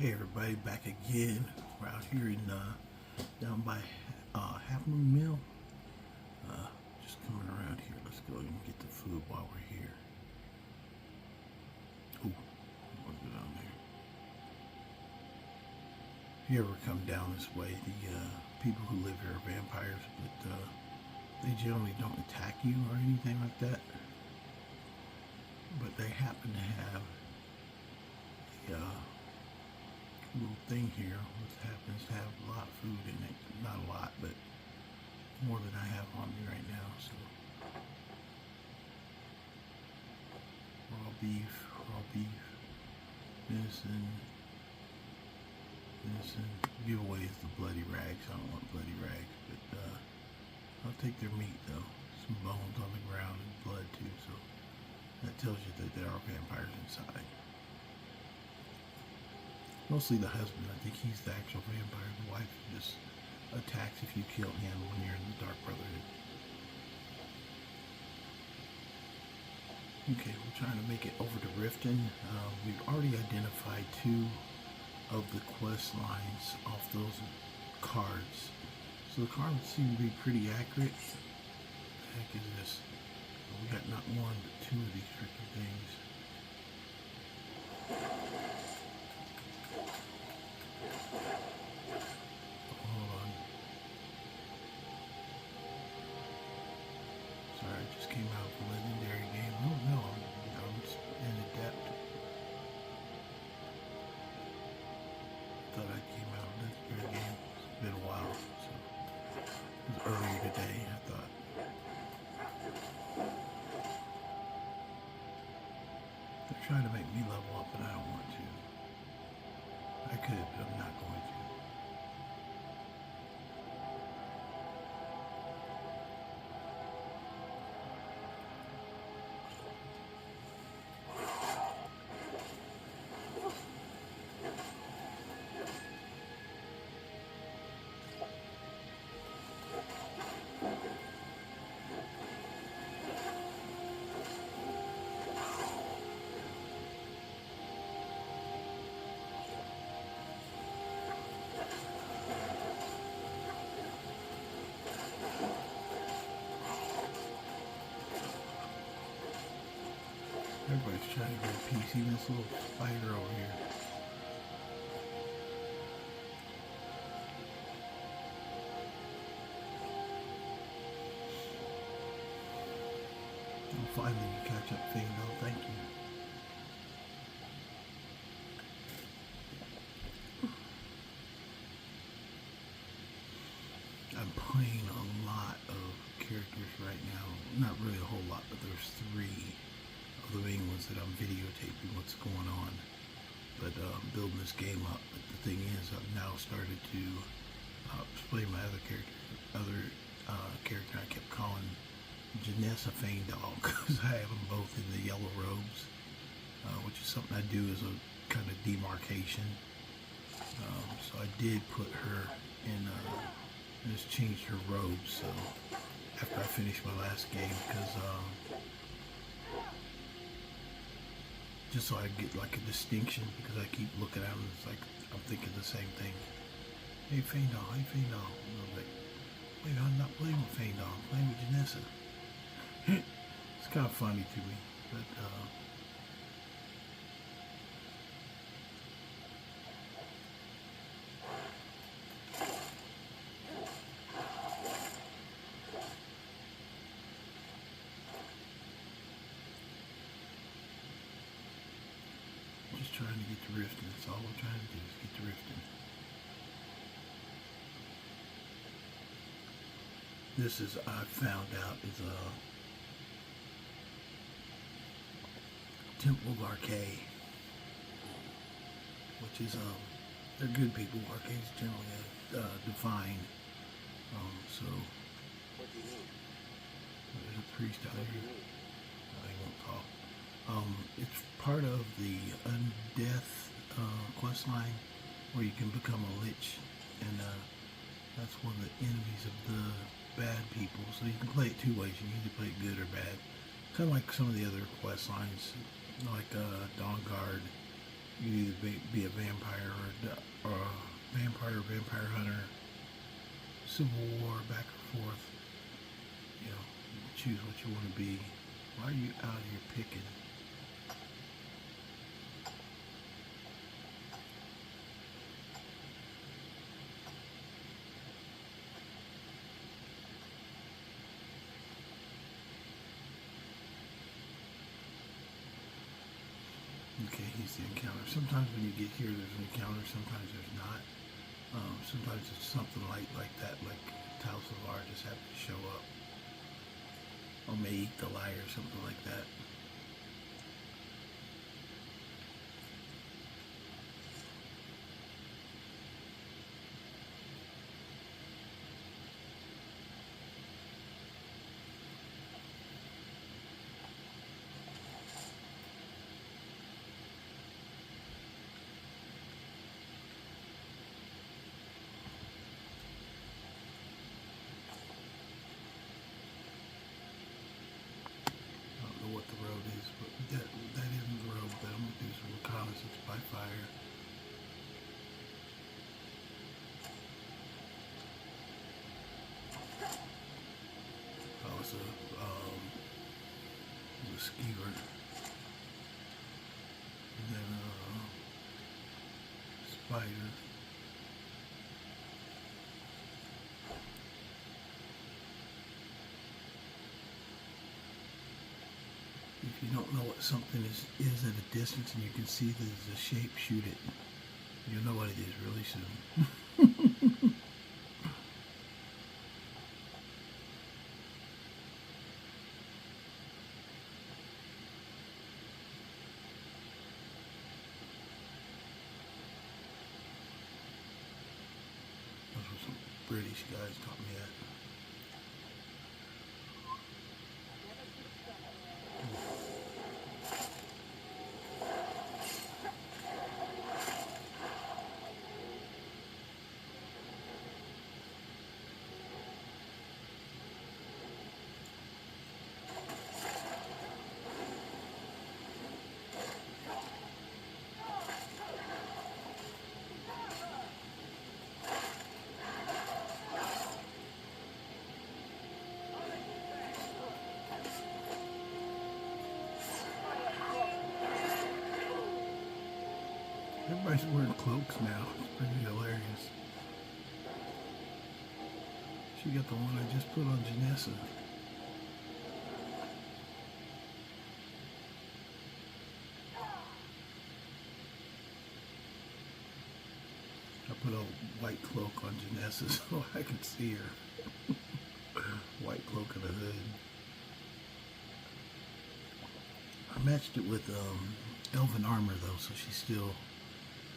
Hey everybody, back again. We're out here in down by Half Moon Mill. Just coming around here. Let's go and get the food while we're here. Ooh, what's down there? If you ever come down this way, the people who live here are vampires, but they generally don't attack you or anything like that. But they happen to have a little thing here which happens to have a lot of food in it. Not a lot, but more than I have on me right now. So raw beef, venison. Giveaway is the bloody rags. I don't want bloody rags, but I'll take their meat though. Some bones on the ground and blood too, so that tells you that there are vampires inside. Mostly the husband. I think he's the actual vampire. The wife just attacks if you kill him when you're in the Dark Brotherhood. Okay, we're trying to make it over to Riften. We've already identified 2 of the quest lines off those cards. So the cards seem to be pretty accurate. What the heck is this? We got not 1 but 2 of these freaking things. Just came out of a legendary game. Oh no, I'm an adept. Thought I came out of a legendary game. It's been a while, so it was earlier today, I thought. They're trying to make me level up, but I don't want to. I could, but I'm not going to. Everybody's trying to get a piece, even this little spider over here. And finally you catch up, Fellglow. Thank you. I'm playing a lot of characters right now. Not really a whole lot, but there's 3 of the main ones that I'm videotaping what's going on. But building this game up. But the thing is, I've now started to play my other character. Character I kept calling Janessa Feindal, because I have them both in the yellow robes, which is something I do as a kind of demarcation. So I did put her in, just changed her robes, so after I finished my last game, because just so I get like a distinction, because I keep looking at them, it's like I'm thinking the same thing. Hey Feindal, hey Feindal. And I'm like, wait, I'm not playing with Feindal, I'm playing with Janessa. It's kind of funny to me, but just trying to get to Riften. That's all we're trying to do, is get to Riften. This is, I found out, is a Temple of Arcade, which is, they're good people. Arcade is generally defined. So, there's a priest out here. He won't talk. It's part of the Undeath quest line, where you can become a lich, and that's one of the enemies of the bad people. So you can play it 2 ways. You can either play it good or bad. Kind of like some of the other quest lines, like Dawn Guard You can either be a vampire or a vampire hunter, Civil War, back and forth. You know, choose what you want to be. Why are you out here picking? Okay, he's the encounter. Sometimes when you get here, there's an encounter. Sometimes there's not. Sometimes it's something like that, like Taos of R just happened to show up. Or may eat the lie or something like that. What the road is, but that isn't the road, but I'm going to do some reconnaissance by fire. Oh, it's a skeever. And then a spider. If you don't know what something is at a distance and you can see that there's a shape, shoot it. You'll know what it is really soon. That's what some British guys taught me that. Everybody's wearing cloaks now. It's pretty hilarious. She got the one I just put on Janessa. I put a white cloak on Janessa so I could see her. White cloak and a hood. I matched it with elven armor though, so she's still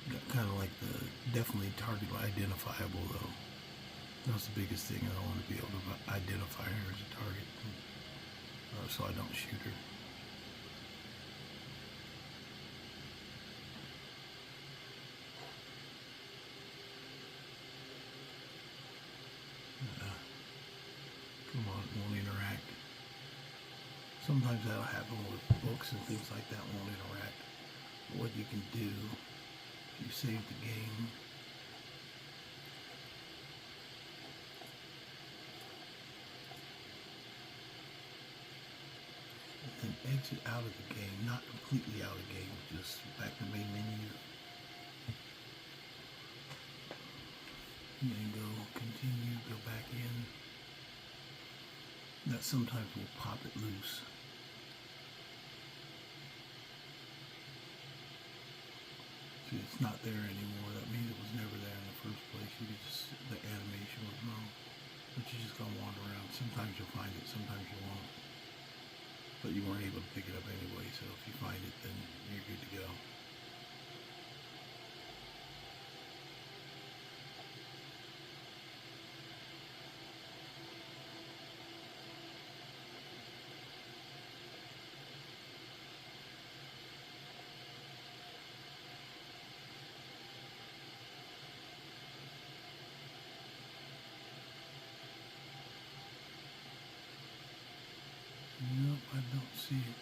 got kind of like the definitely target identifiable though. That's the biggest thing. I don't want to be able to identify her as a target, so I don't shoot her. Come on, it won't interact. Sometimes that'll happen with books and things like that, won't interact. But what you can do, if you save the game, and exit out of the game, not completely out of the game, just back to the main menu. And then go continue, go back in. That sometimes will pop it loose. See, it's not there anymore. That means it was never there in the first place. You could just, the animation was wrong. But you're just gonna wander around. Sometimes you'll find it, sometimes you won't. But you weren't able to pick it up anyway, so if you find it, then you're good to go. Nope, I don't see it.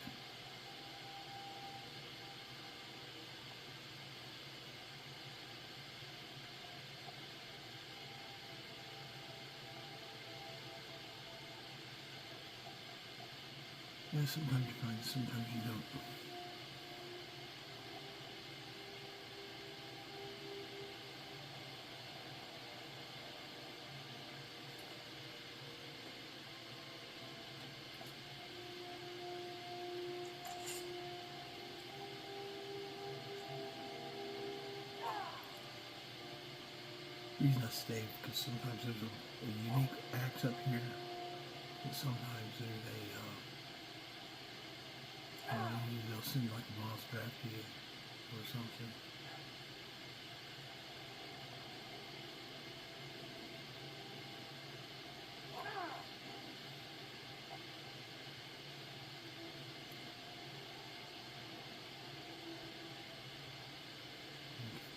Yeah, sometimes you find, sometimes you don't. The reason I stay because sometimes there's a unique axe up here, and sometimes there's they'll send like a boss back to you or something.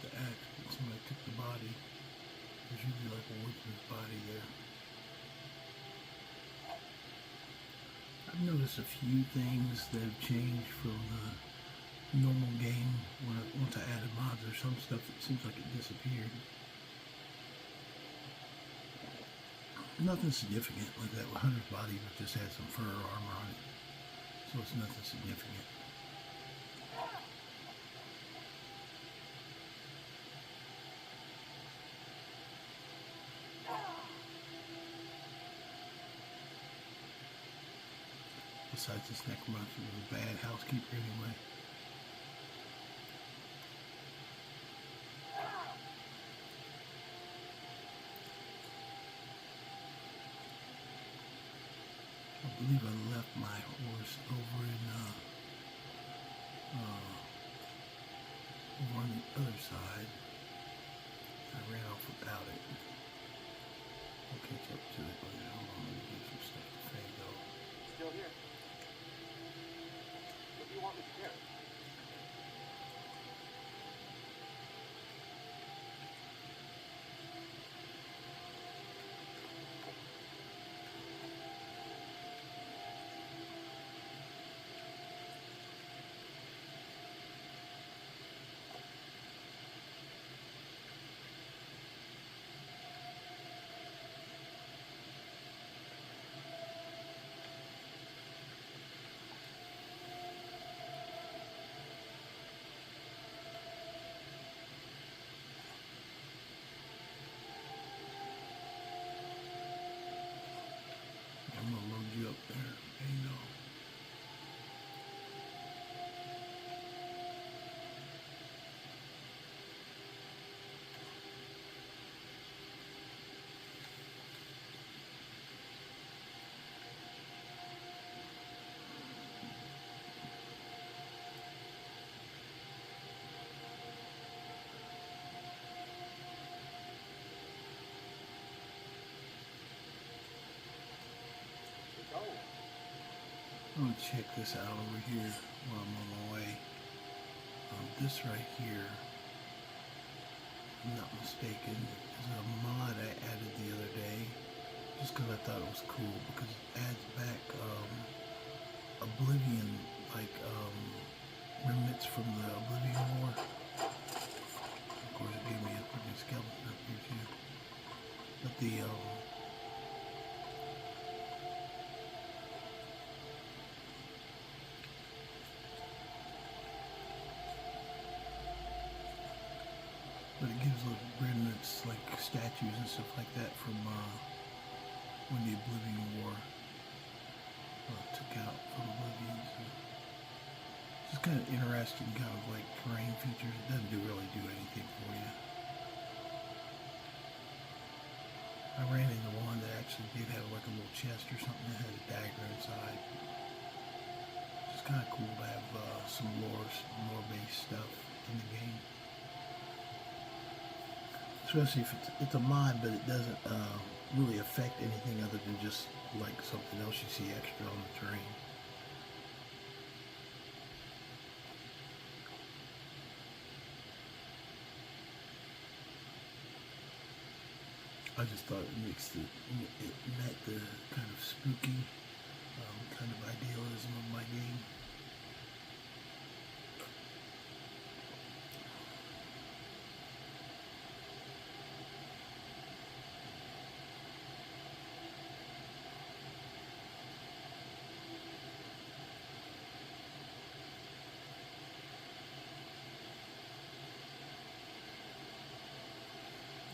The axe, but somebody took the body. There's usually like a woodsman's body there. I've noticed a few things that have changed from the normal game once I added mods. There's some stuff that seems like it disappeared. Nothing significant, like that hunter's body just had some fur or armor on it. So it's nothing significant. Besides, this necromancer was a bad housekeeper anyway. I believe I left my horse over on the other side. I ran off without it. I'll catch up to it later. Hold on, let me give some stuff to Fellglow. Still here. What do you want me to carry? I'm gonna load you up there. There you go. I'm gonna check this out over here while I'm on my way. This right here, if I'm not mistaken, is a mod I added the other day, just because I thought it was cool, because it adds back Oblivion, like remnants from the Oblivion War. Of course, it gave me a freaking skeleton up here too. But but it gives little remnants, like statues and stuff like that from when the Oblivion War took out from Oblivion. So it's just kind of interesting, kind of like terrain features. It doesn't really do anything for you. I ran into one that actually did have like a little chest or something that had a dagger inside. It's kind of cool to have some lore-based stuff in the game. Especially if it's a mod, but it doesn't really affect anything other than just like something else you see extra on the terrain. I just thought it met the kind of spooky kind of idealism of my game.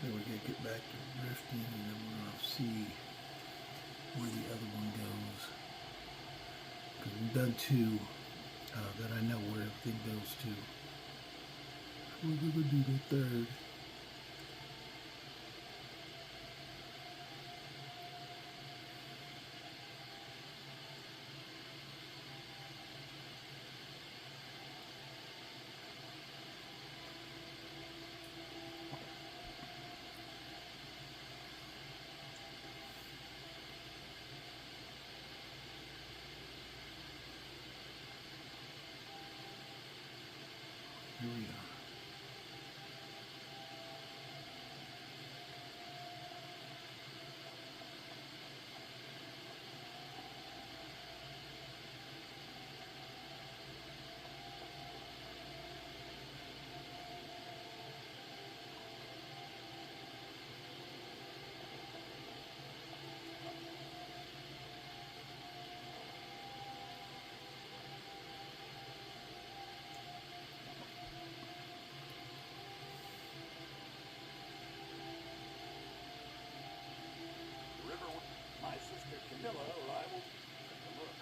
Then we're going to get back to Riften, and then we're going to see where the other one goes. Because we've done two that I know where everything goes to. We're going to do the third. Here we are. My sister Camilla arrival. Take a look.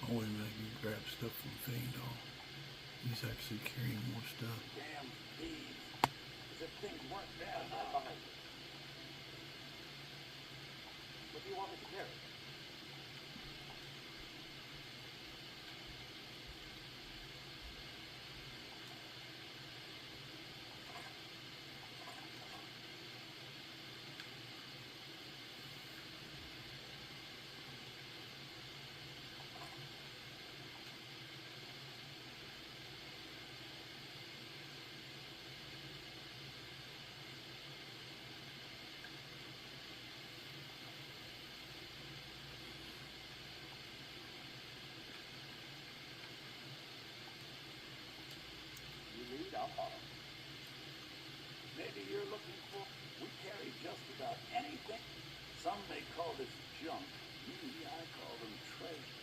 Oh, wait a minute, you grab stuff from Fellglow. He's actually carrying more stuff. Damn thieves. As if things weren't bad enough behind you. What do you want me to carry? I'll follow. Maybe you're looking for... We carry just about anything. Some may call this junk. Me, I call them treasure.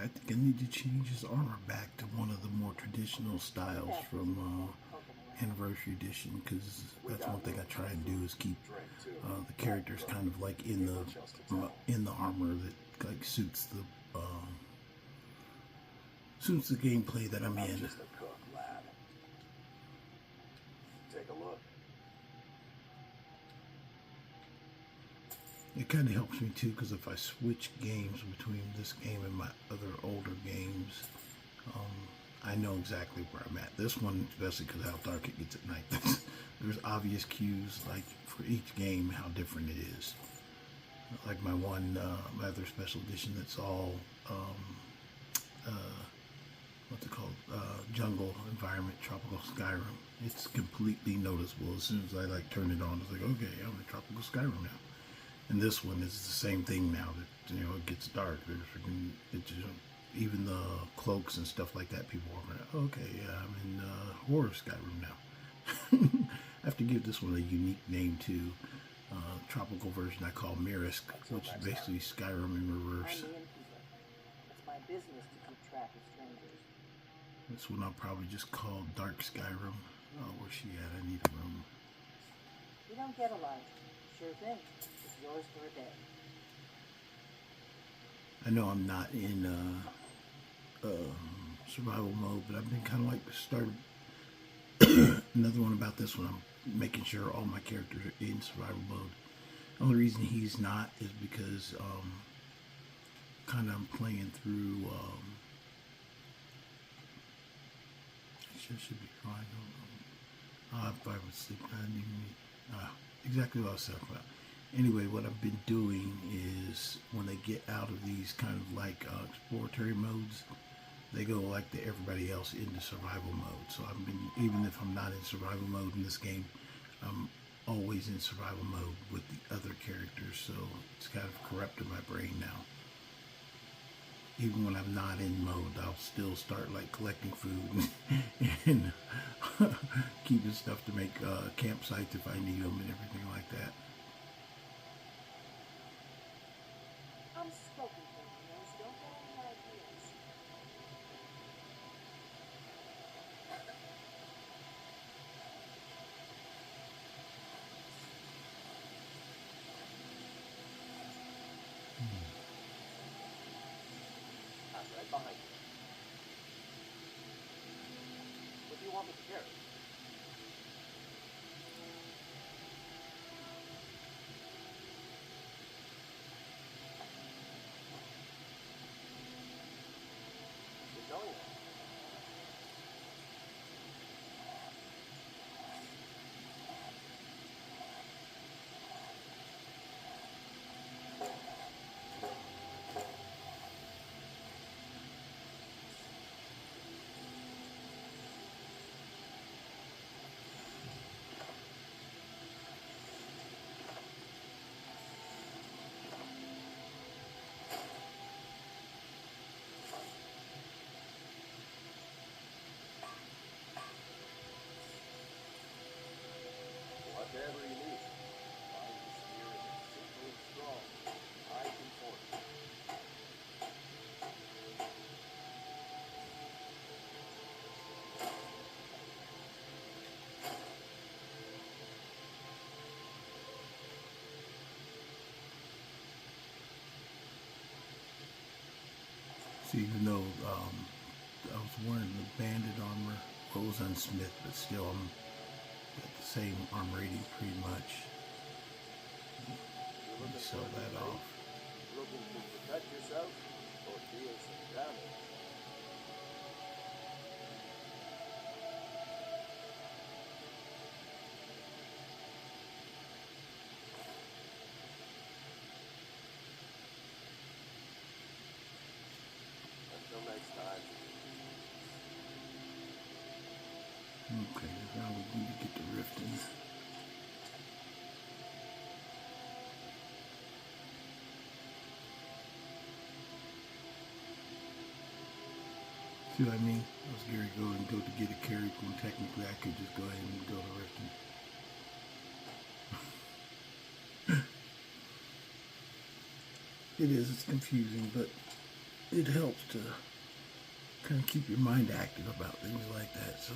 I think I need to change his armor back to one of the more traditional styles from Anniversary Edition, because that's one thing I try and do is keep the characters kind of like in the armor that like suits the gameplay that I'm in. Just a cook, lad. Take a look. It kind of helps me too, because if I switch games between this game and my other older games, I know exactly where I'm at. This one, especially because how dark it gets at night, there's obvious cues like for each game how different it is. Like my other special edition that's all what's it called? Jungle environment, tropical Skyrim. It's completely noticeable as soon as I like turn it on. It's like, okay, I'm in tropical Skyrim now. And this one is the same thing now that it gets dark. There's even the cloaks and stuff like that. People are okay, yeah, I'm in horror Skyrim now. I have to give this one a unique name too. Tropical version I call Mirisk, which is basically Skyrim in reverse. It's my business to keep track of strangers. This one I'll probably just call Dark Skyrim. Oh, where's she at? I need a room. You don't get a lot. Sure thing. It's yours for a day. I know I'm not in survival mode, but I've been kind of like started. Another one about this one, I'm making sure all my characters are in survival mode. The only reason he's not is because kind of I'm playing through. Should be fine. If I would sleep, I didn't even exactly what I was talking about. Anyway, what I've been doing is when they get out of these kind of like exploratory modes, they go like everybody else into survival mode. So I've been, even if I'm not in survival mode in this game, I'm always in survival mode with the other characters. So it's kind of corrupted my brain now. Even when I'm not in mode, I'll still start like collecting food and keeping stuff to make campsites if I need them and everything like that. I'm spoken for, so don't get any ideas. I'm right behind you. What do you want me to carry? You're going there. Whatever you need. My spirit is simple and strong. I can force it. So even though I was wearing the banded armor, well, it was unsmith, but still I'm got the same armor rating pretty much. Let me sell that off. Looking to protect yourself or deal some damage? Until next time. Okay, now we need to get to Riften. See what I mean? I was going to go to get a character, and technically I could just go ahead and go to Riften. It is, it's confusing, but it helps to kind of keep your mind active about things like that. So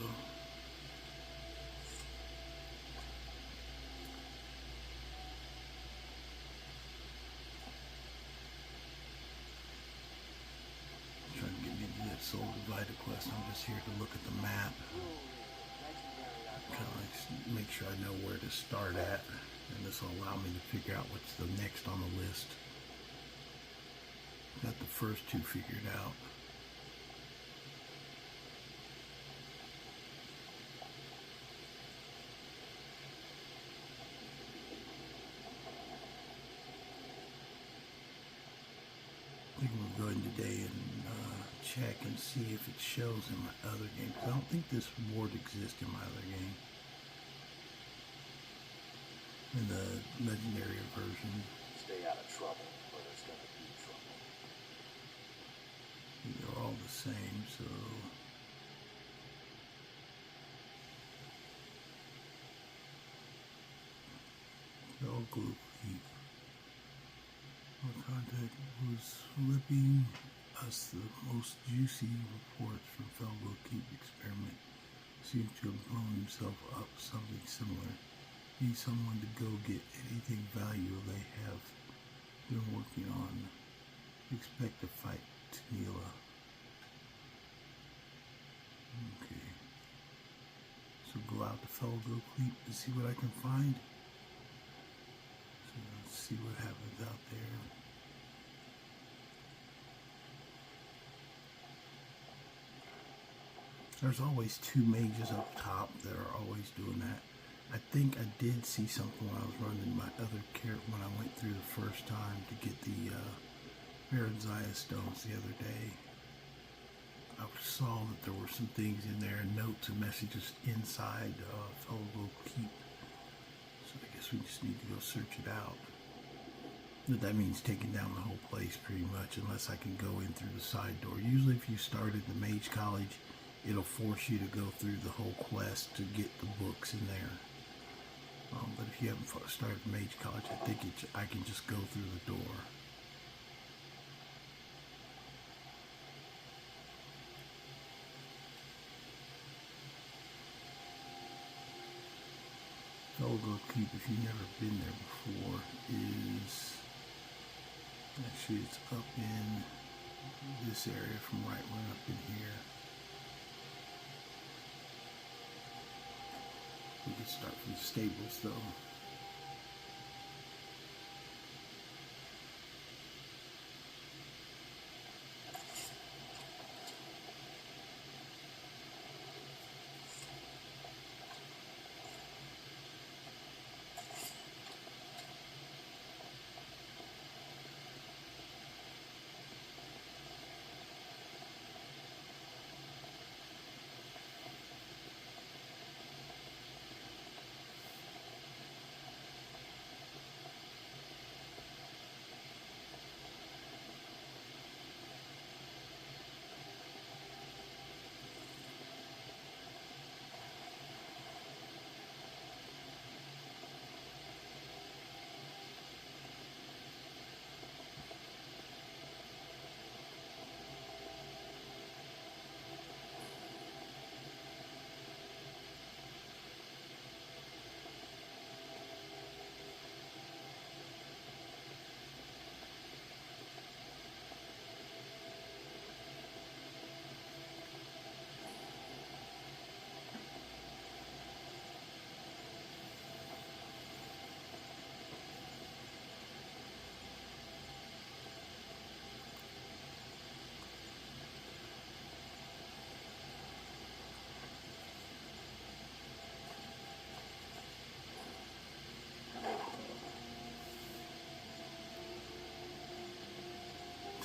trying to get me into that Soul Divided quest. I'm just here to look at the map, kind of like make sure I know where to start at, and this will allow me to figure out what's the next on the list. Got the first two figured out. I think we'll go in today and check and see if it shows in my other game. I don't think this ward exists in my other game. In the legendary version. Stay out of trouble, or there's gonna be trouble. They're all the same, so Fellglow keep. Our contact was flipping us the most juicy reports from Fellglow Keep experiment. Seems to have blown himself up something similar. Need someone to go get anything valuable they have been working on. Expect to fight Tanila. Okay. So go out to Fellglow Keep and see what I can find. So let's see what happens out there. There's always two mages up top that are always doing that. I think I did see something when I was running my other character when I went through the first time to get the Baronzaya stones the other day. I saw that there were some things in there, notes and messages inside Fellglow Keep. So I guess we just need to go search it out. But that means taking down the whole place pretty much, unless I can go in through the side door. Usually if you started the Mage College, it'll force you to go through the whole quest to get the books in there. But if you haven't started the Mage College, I think I can just go through the door. Fellglow Keep, if you've never been there before, is actually it's up in this area from right one up in here. We can start from the stables though.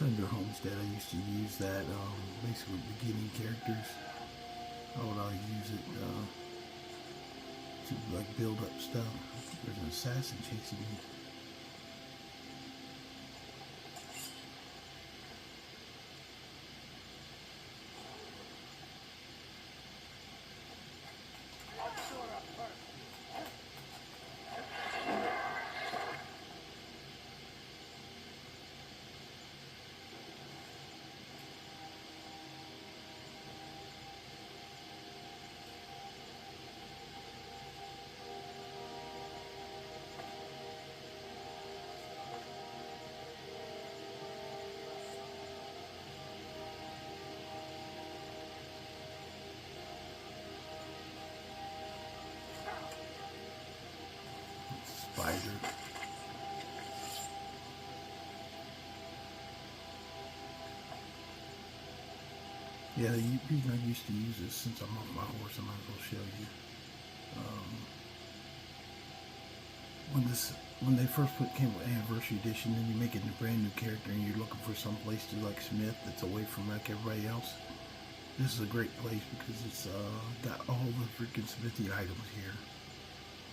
Under Homestead, I used to use that basically beginning characters. How would I use it to like build up stuff? There's an assassin chasing me. spider. Yeah, the reason I used to use this, since I'm off my horse, I might as well show you. When they first came with Anniversary Edition, and you make it a brand new character, and you're looking for some place to like Smith that's away from like everybody else, this is a great place because it's got all the freaking smithy items here,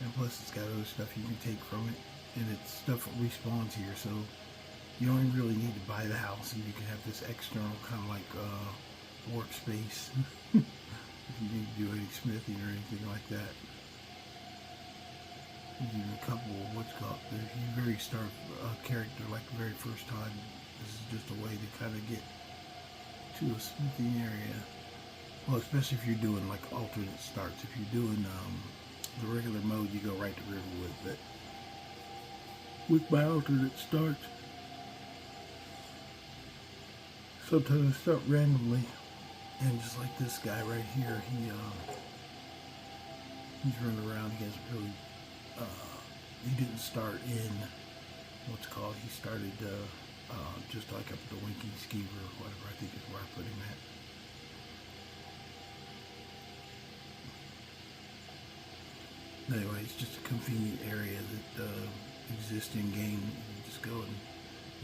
and plus it's got other stuff you can take from it, and it's stuff that respawns here, so you don't even really need to buy the house, and you can have this external kind of like workspace if you need to do any smithing or anything like that. There's even a couple of what's called, if you very start a character like the very first time, this is just a way to kind of get to a smithing area. Well, especially if you're doing like alternate starts. If you're doing the regular mode, you go right to Riverwood, but with my alternate starts, sometimes I start randomly, and just like this guy right here, he's running around. He hasn't really, he didn't start in what's called. He started just like up at the Winking Skeever or whatever. I think is where I put him at. Anyway, it's just a convenient area that exists in game. You just go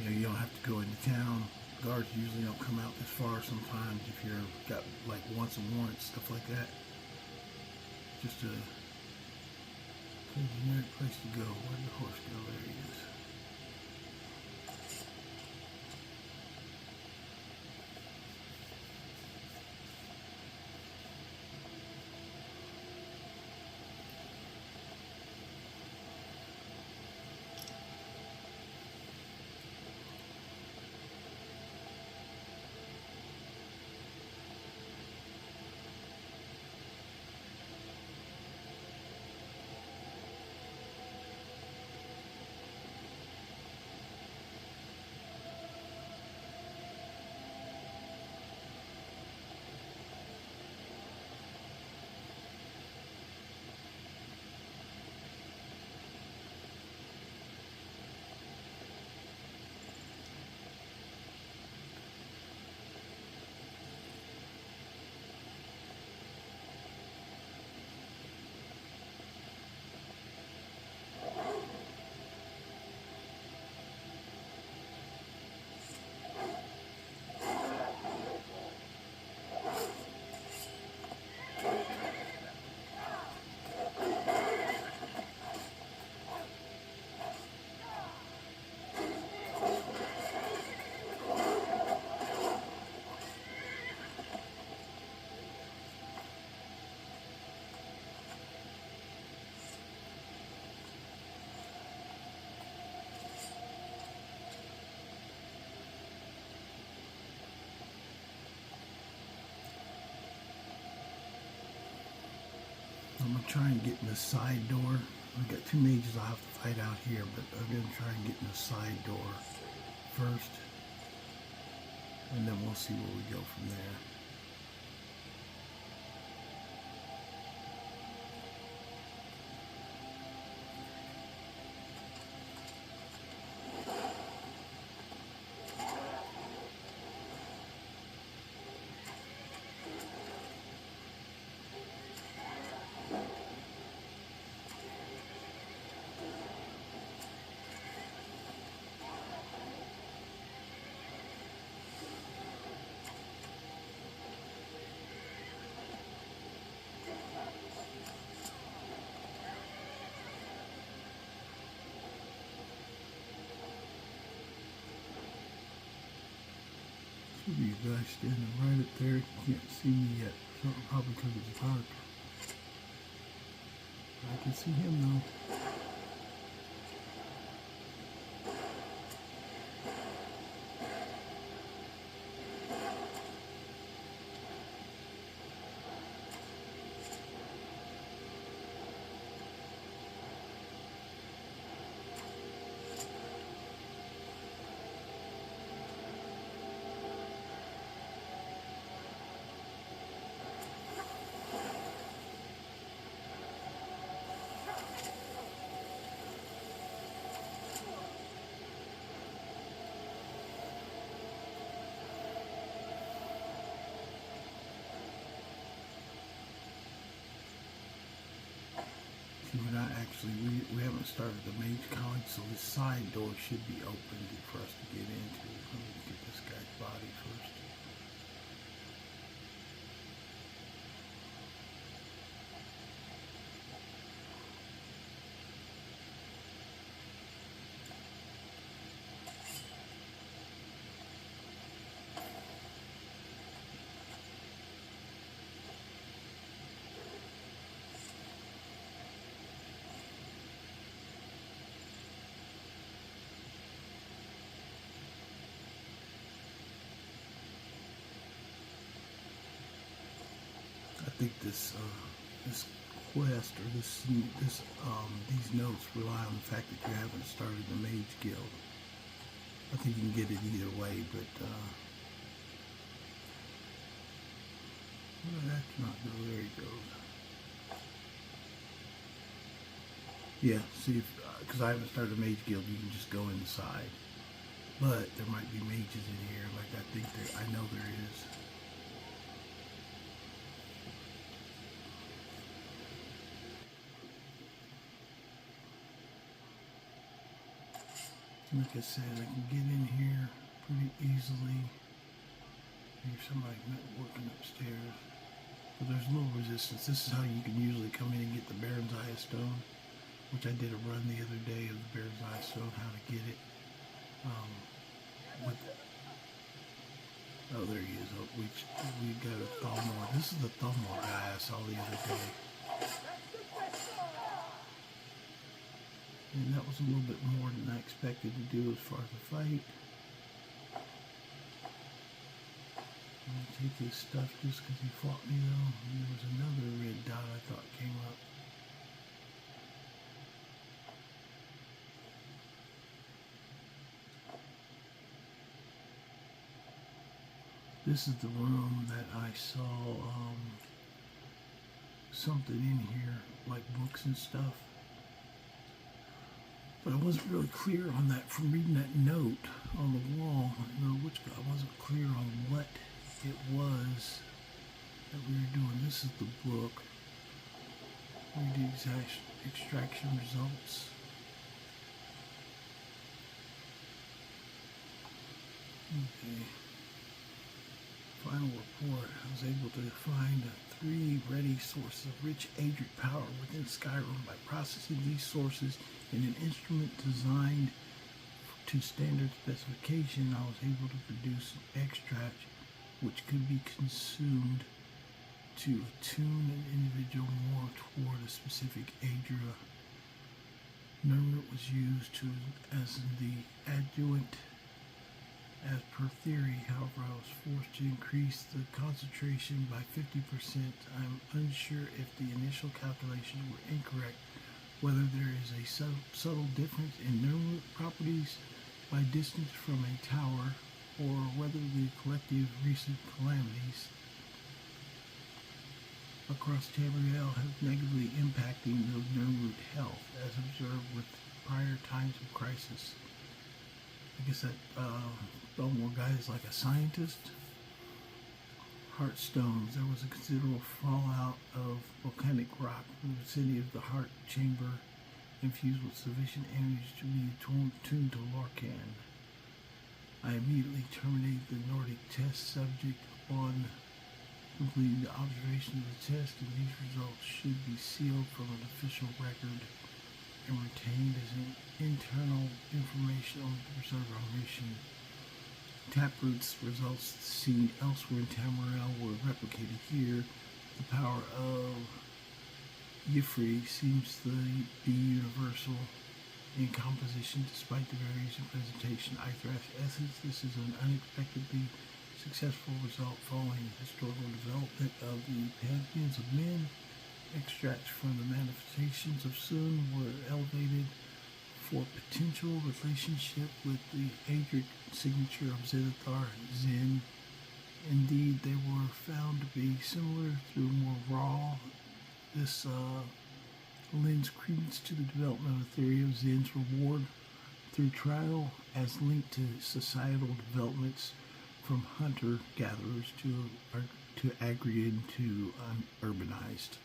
and you don't have to go into town. Guards usually don't come out this far sometimes if you're got like wants and warrants, stuff like that. Just a generic place to go. Where'd the horse go? There he is. I'm going to try and get in the side door. I've got two mages I'll have to fight out here, but I'm going to try and get in the side door first. And then we'll see where we go from there. You guys standing right up there, you can't see me yet, probably because it's dark. I can see him though. We're not actually, we haven't started the Mage College, so this side door should be open for us to get into. Let me get this guy's body first. I think this quest or these notes rely on the fact that you haven't started the Mage Guild. I think you can get it either way, but well, that's not good. There he goes. Yeah, see, because I haven't started a Mage Guild, you can just go inside. But there might be mages in here, like I know there is. Like I said, I can get in here pretty easily. Here's somebody working upstairs. But there's a little resistance. This is how you can usually come in and get the Baron's Eye Stone, which I did a run the other day of the Baron's Eye Stone, how to get it. Oh, there he is. Oh, we got a Thalmor. This is the Thalmor guy I saw the other day. And that was a little bit more than I expected to do as far as the fight. I'm going to take his stuff just because he fought me though. And there was another red dot I thought came up. This is the room that I saw something in here, like books and stuff. But I wasn't really clear on that from reading that note on the wall. I wasn't clear on what it was that we were doing. This is the book. Read the exact extraction results. Okay. Final report. I was able to find 3 ready sources of rich Daedric power within Skyrim by processing these sources in an instrument designed to standard specification. I was able to produce an extract which could be consumed to attune an individual more toward a specific Daedra. Nurmut was used as the adjuvant. As per theory, however, I was forced to increase the concentration by 50%. I'm unsure if the initial calculations were incorrect, whether there is a subtle difference in Nurmut properties by distance from a tower, or whether the collective recent calamities across Tamriel have negatively impacting the Nurmut health, as observed with prior times of crisis. I guess that Belmore guy is like a scientist. Heartstones. There was a considerable fallout of volcanic rock in the vicinity of the heart chamber, infused with sufficient energy to be tuned to Lorcan. I immediately terminated the Nordic test subject upon completing the observation of the test, and these results should be sealed from an official record and retained as an internal information on the preserve our mission. Taproot's results seen elsewhere in Tamriel were replicated here. The power of Y'ffre seems to be universal in composition despite the variation in presentation. Ithrash essence. This is an unexpectedly successful result following historical development of the pantheons of men. Extracts from the manifestations of Sun were elevated for potential relationship with the Daedric signature of Zenithar, Zen. Indeed, they were found to be similar through more raw. This lends credence to the development of the theory of Zen's reward through trial as linked to societal developments from hunter-gatherers to agrarian to urbanized.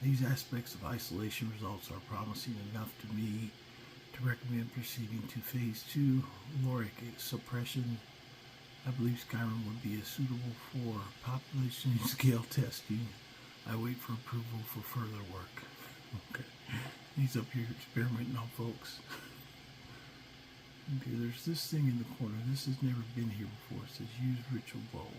These aspects of isolation results are promising enough to me to recommend proceeding to Phase 2 Loric suppression. I believe Skyrim would be suitable for population scale testing. I wait for approval for further work. Okay. He's up here experimenting on folks. Okay, there's this thing in the corner. This has never been here before. It says use ritual bowl.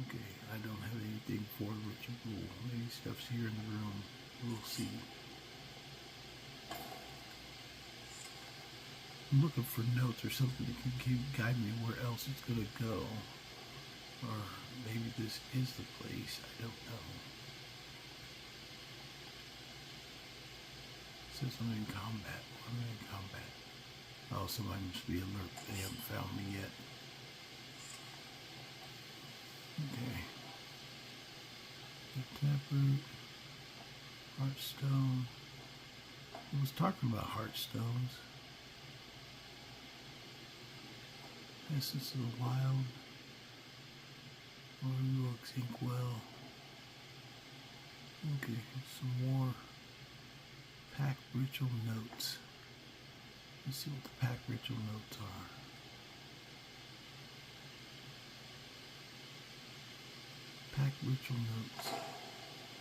Okay, I don't have anything for ritual bowl. Maybe stuff's here in the room. We'll see. I'm looking for notes or something that can guide me where else it's going to go. Or maybe this is the place. I don't know. It says I'm in combat. I'm in combat. Oh, somebody must be alert. They haven't found me yet. Okay. Taproot. Heartstone. I was talking about heartstones. Essence of the Wild. Looks Inkwell. Okay, some more pack ritual notes. Let's see what the pack ritual notes are. Pack ritual notes.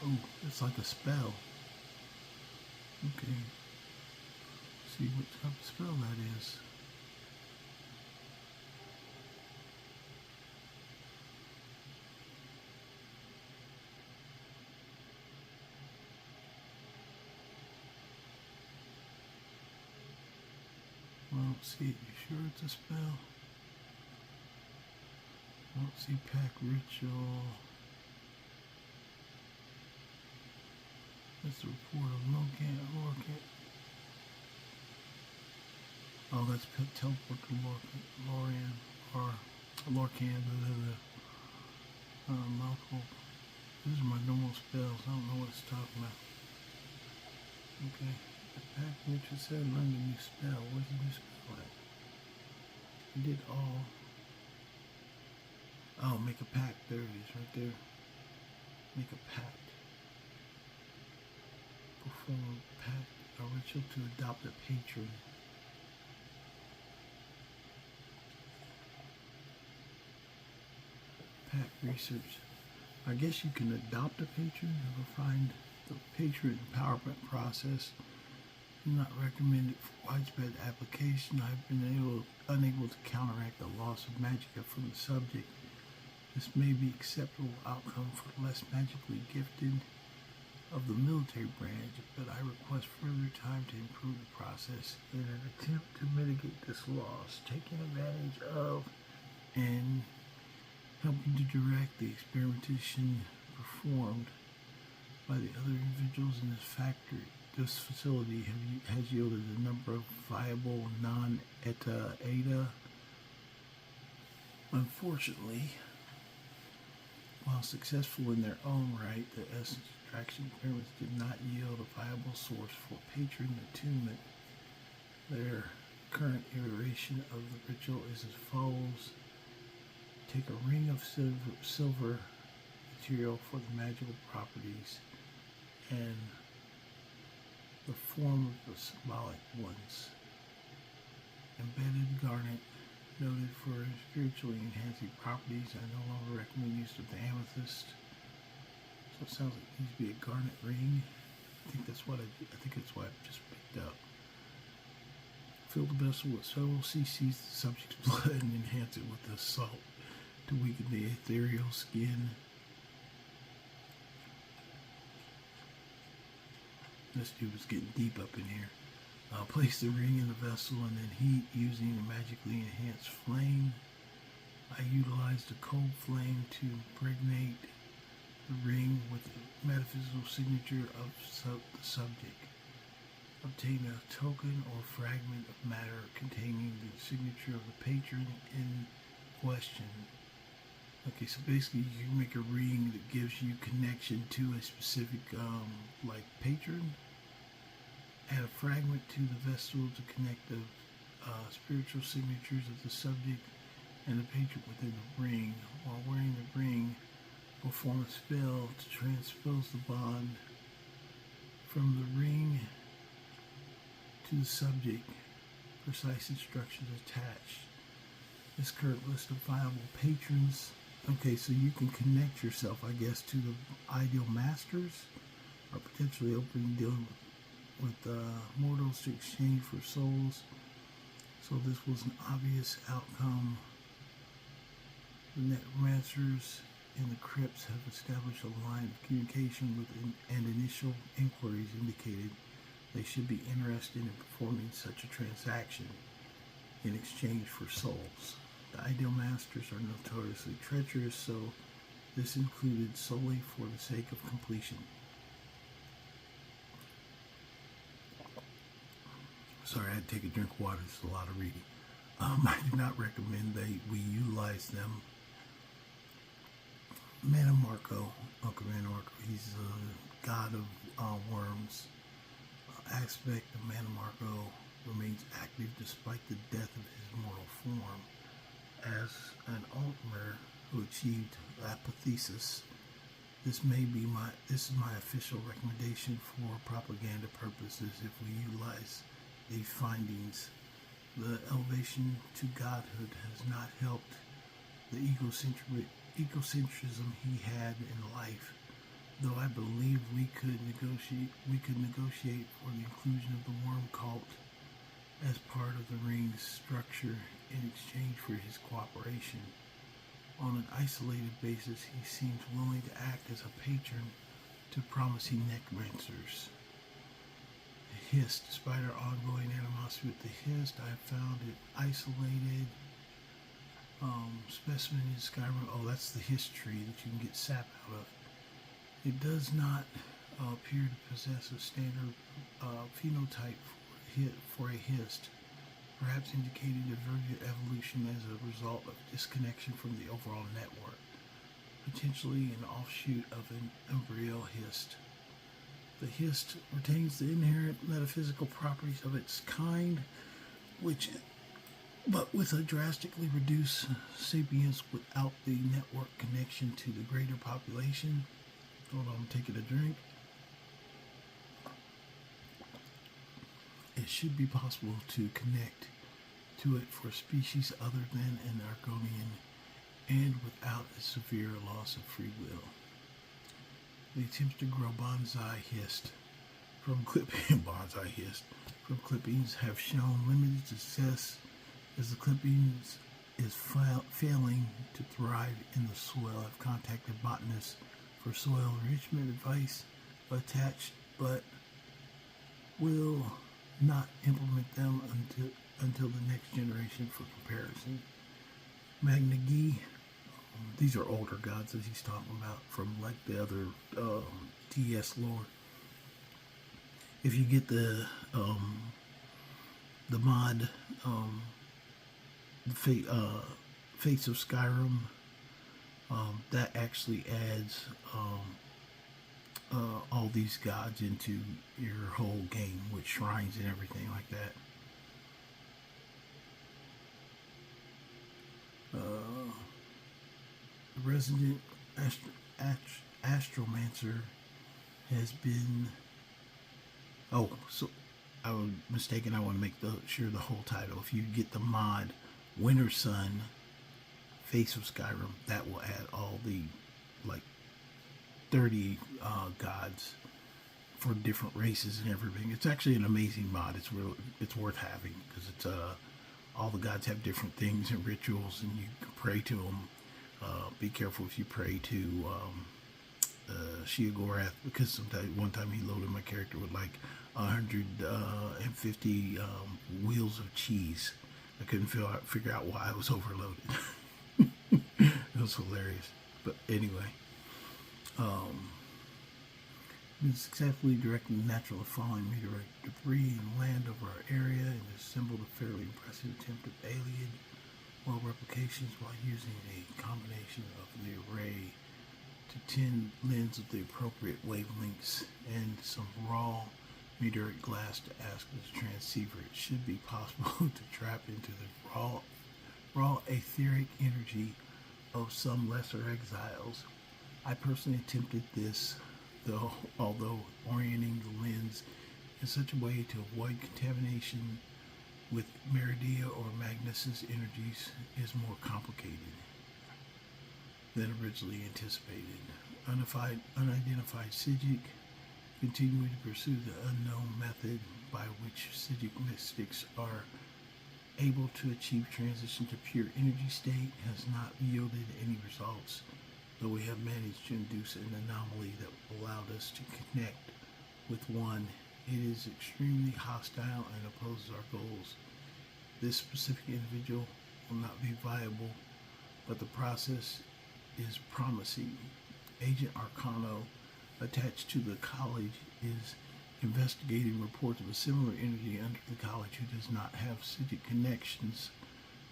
Oh, it's like a spell. Okay. See what type of spell that is. I don't see it. You sure it's a spell? I don't see pack ritual. That's the report of Lorcan. Oh, that's teleport to Lorian or Lorcan. Mouthful. These are my normal spells. I don't know what it's talking about. Okay. The pack ritual said learn a new spell. Where's the new spell at? I did all. Oh, make a pact. There it is, right there. Make a pact. Perform a pact, a ritual to adopt a patron. Pact research. I guess you can adopt a patron or find the patron empowerment process. Not recommended for widespread application. I've been unable to counteract the loss of magicka from the subject. This may be acceptable outcome for less magically gifted of the military branch, but I request further time to improve the process in an attempt to mitigate this loss, taking advantage of and helping to direct the experimentation performed by the other individuals in this factory. This facility has yielded a number of viable non-eta ADA. Unfortunately, while successful in their own right, the essence extraction experiments did not yield a viable source for patron attunement. Their current iteration of the ritual is as follows. Take a ring of silver material for the magical properties and the form of the symbolic ones. Embedded garnet, noted for spiritually enhancing properties. I no longer recommend use of the amethyst. So it sounds like it needs to be a garnet ring. I think that's what I just picked up. Fill the vessel with several cc's the subject's blood and enhance it with the salt to weaken the ethereal skin. This dude was getting deep up in here. Place the ring in the vessel and then heat using a magically enhanced flame. I utilized a cold flame to impregnate the ring with the metaphysical signature of the subject. Obtain a token or fragment of matter containing the signature of the patron in question. Okay, so basically you can make a ring that gives you connection to a specific, like patron. Add a fragment to the vessel to connect the spiritual signatures of the subject and the patron within the ring. While wearing the ring, Performance failed to transpose the bond from the ring to the subject. Precise instructions attached. This current list of viable patrons. Okay, so you can connect yourself, I guess, to the ideal masters, or potentially opening dealing with mortals to exchange for souls. So this was an obvious outcome. The necromancers in the crypts have established a line of communication with and initial inquiries indicated they should be interested in performing such a transaction in exchange for souls. The ideal masters are notoriously treacherous, so this included solely for the sake of completion. Sorry, I had to take a drink of water. It's a lot of reading. I do not recommend we utilize them. Mannimarco, Uncle Mannimarco, he's a god of worms. Aspect of Mannimarco remains active despite the death of his mortal form. As an Altmer who achieved apotheosis, this is my official recommendation for propaganda purposes if we utilize these findings. The elevation to godhood has not helped the egocentrism he had in life, though I believe we could negotiate for the inclusion of the worm cult as part of the ring's structure in exchange for his cooperation. On an isolated basis, he seems willing to act as a patron to promising necromancers. Heist. Despite our ongoing animosity with the Heist, I have found it isolated specimen in Skyrim. Oh, that's the Heist tree that you can get sap out of. It does not appear to possess a standard phenotype for a Heist, perhaps indicating divergent evolution as a result of disconnection from the overall network, potentially an offshoot of an embryo Heist. The Heist retains the inherent metaphysical properties of its kind, but with a drastically reduced sapience without the network connection to the greater population. Hold on, I'm taking a drink. It should be possible to connect to it for a species other than an Argonian and without a severe loss of free will. The attempts to grow bonsai Heist from clippings have shown limited success as the clippings is failing to thrive in the soil. I've contacted botanists for soil enrichment advice attached, but will not implement them until the next generation for comparison. Magnagi, these are older gods that he's talking about from like the other TS lore. If you get the mod Fates of Skyrim, that actually adds all these gods into your whole game with shrines and everything like that. The resident astromancer has been. Oh, so I was mistaken. I want to make sure the whole title. If you get the mod Winter Sun, Face of Skyrim, that will add all the 30 gods for different races and everything. It's actually an amazing mod. It's worth having because it's all the gods have different things and rituals, and you can pray to them. Be careful if you pray to Sheogorath, because one time he loaded my character with 150 wheels of cheese. I couldn't figure out why I was overloaded. It was hilarious. But anyway, been successfully directing natural falling meteorite debris and land over our area, and assembled a fairly impressive attempt at alien world replications while using a combination of the array to 10 lens of the appropriate wavelengths and some raw meteorite glass to ask the transceiver. It should be possible to trap into the raw etheric energy of some lesser exiles. I personally attempted this, though, although orienting the lens in such a way to avoid contamination with Meridia or Magnus's energies is more complicated than originally anticipated. Unidentified Sijic continuing to pursue the unknown method by which Sijic mystics are able to achieve transition to pure energy state has not yielded any results, though we have managed to induce an anomaly that allowed us to connect with one. It is extremely hostile and opposes our goals. This specific individual will not be viable, but the process is promising. Agent Arcano, attached to the college, is investigating reports of a similar entity under the college who does not have Sijic connections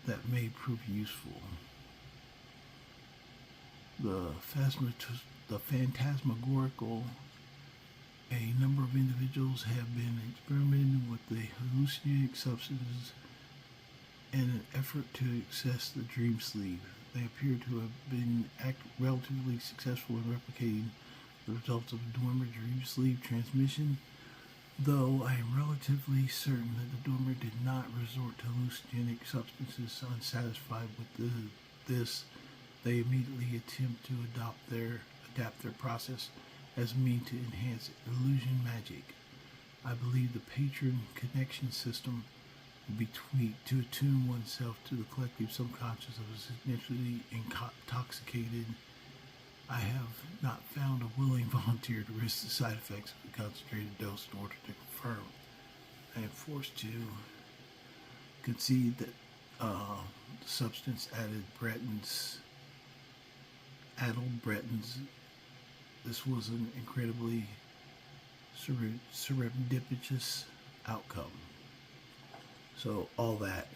that may prove useful. The phantasmagorical, a number of individuals have been experimenting with the hallucinogenic substances in an effort to access the dream sleep. They appear to have been relatively successful in replicating the results of Dwemer dream sleep transmission, though I am relatively certain that the Dwemer did not resort to hallucinogenic substances. Unsatisfied with this, they immediately attempt to adapt their process as a means to enhance illusion magic. I believe the patron connection system will be tweaked to attune oneself to the collective subconscious of a significantly intoxicated. I have not found a willing volunteer to risk the side effects of a concentrated dose in order to confirm. I am forced to concede that the substance addled Bretons. This was an incredibly serendipitous outcome. So all that,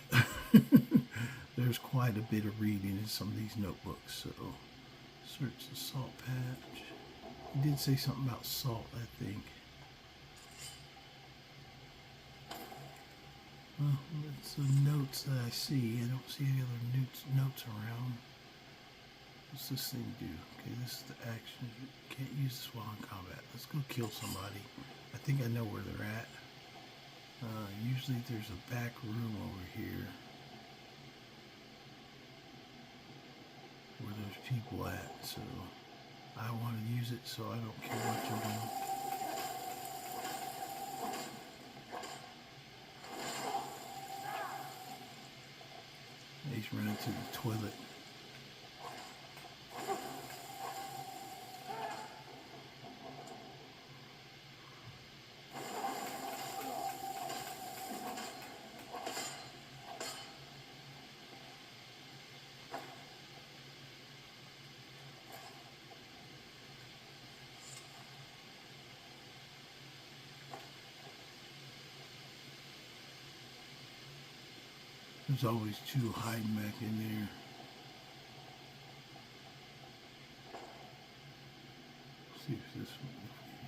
there's quite a bit of reading in some of these notebooks. So search the salt patch. He did say something about salt, I think. Well, it's the notes that I see. I don't see any other notes around. What's this thing do? Okay, this is the action. You can't use this while in combat. Let's go kill somebody. I think I know where they're at. Usually there's a back room over here where there's people at, so I want to use it so I don't care what you're doing. He's running to the toilet. There's always two hiding back in there. See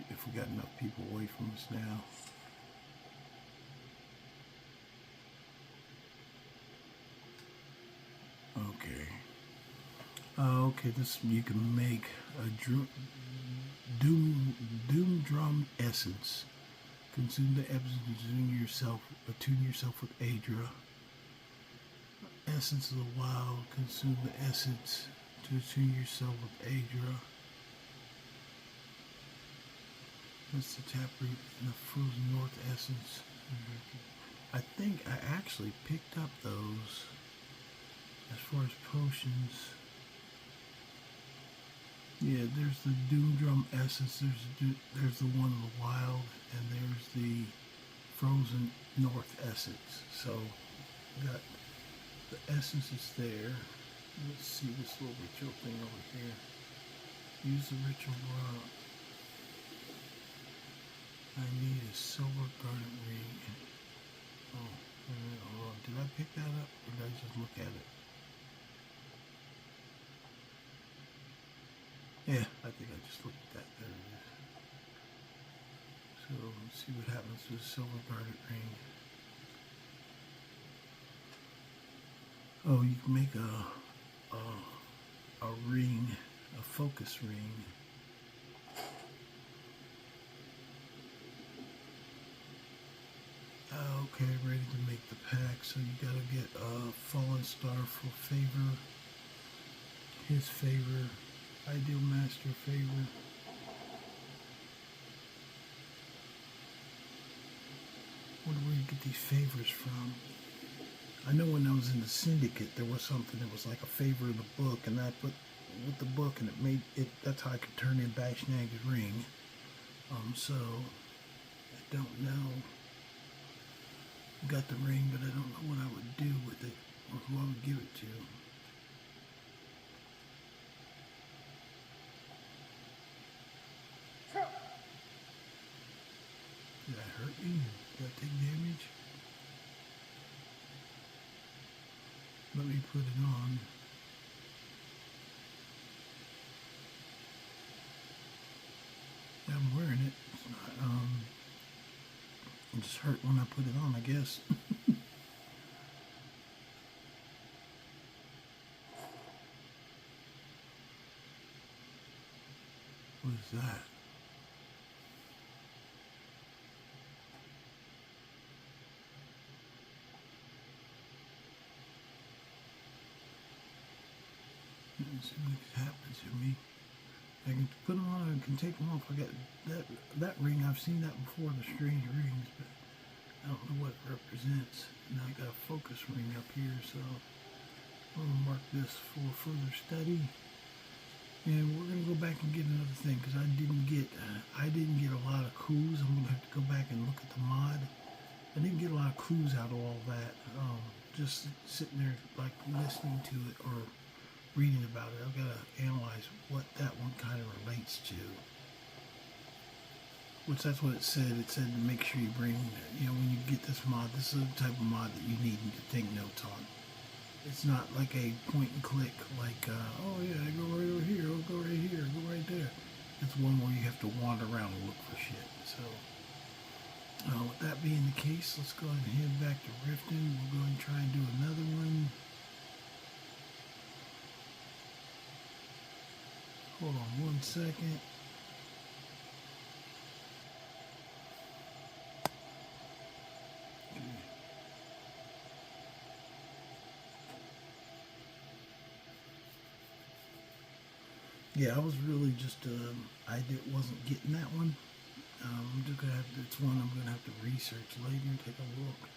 if we got enough people away from us now. Okay. Okay, this you can make a doom drum essence. Consume the essence, attune yourself with Daedra. Essence of the wild, consume the essence to attune yourself with Daedra. That's the taproot and the frozen north essence. I think I actually picked up those as far as potions. Yeah, there's the doom drum essence, there's the one of the wild, and there's the frozen north essence. So got the essence is there. Let's see this little ritual thing over here. Use the ritual rock. I need a silver garnet ring. Oh, hold on. Did I pick that up or did I just look at it? Yeah, I think I just looked at that. There it is. So let's see what happens to the silver garnet ring. Oh, you can make a ring a focus ring. Okay, ready to make the pack. So you gotta get a fallen star for favor, his favor, ideal master favor. Where do we get these favors from? I know when I was in the Syndicate, there was something that was like a favor of the book, and I put with the book, and it made it. That's how I could turn in Bashnag's ring. So I don't know. Got the ring, but I don't know what I would do with it, or who I would give it to. Did that hurt me? Did I take damage? Let me put it on. Yeah, I'm wearing it. It's not, it just hurt when I put it on, I guess. What is that? Let's see what happens to me. I can put them on, I can take them off. I got that ring, I've seen that before, the strange rings, but I don't know what it represents. Now I got a focus ring up here, so I'm gonna mark this for further study. And we're gonna go back and get another thing, because I didn't get a lot of clues. I'm gonna have to go back and look at the mod. I didn't get a lot of clues out of all that. Just sitting there like listening to it or reading about it. I've got to analyze what that one kind of relates to. Which that's what it said. It said to make sure you bring, when you get this mod, this is the type of mod that you need to take notes on. It's not like a point and click, like, oh yeah, I go right over here, I'll go right here, go right there. It's one where you have to wander around and look for shit. So, with that being the case, let's go ahead and head back to Riften. We'll go and try and do another one. Hold on 1 second. Yeah, I was really just, wasn't getting that one. I'm just gonna have to, it's one I'm gonna have to research later and take a look.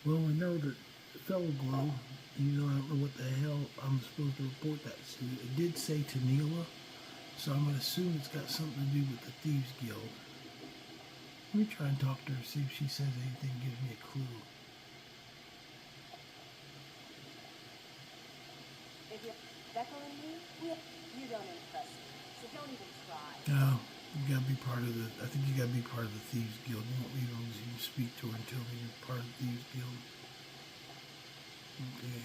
Well, I know that Fellglow, I don't know what the hell I'm supposed to report that to. It did say to Neela, so I'm going to assume it's got something to do with the Thieves Guild. Let me try and talk to her, see if she says anything, gives me a clue. If you're Becca and me, you don't impress me. So don't even try. No, you gotta be part of I think you gotta be part of the Thieves Guild. You won't leave unless you speak to her and tell me you're part of the Thieves Guild. Okay.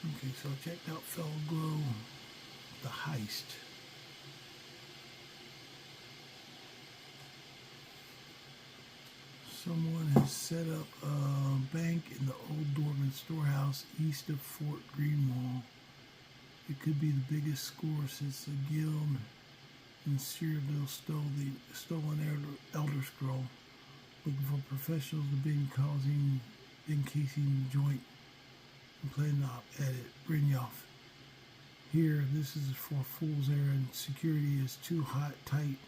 Okay, so I checked out Fellglow, the Heist. Someone has set up a bank in the old dormant storehouse east of Fort Greenwall. It could be the biggest score since the guild in Cyrodiil stole the stolen Elder Scroll. Looking for professionals to begin casing the joint and playing the at it. Brynjolf. Here, this is for fool's errand. Security is too tight.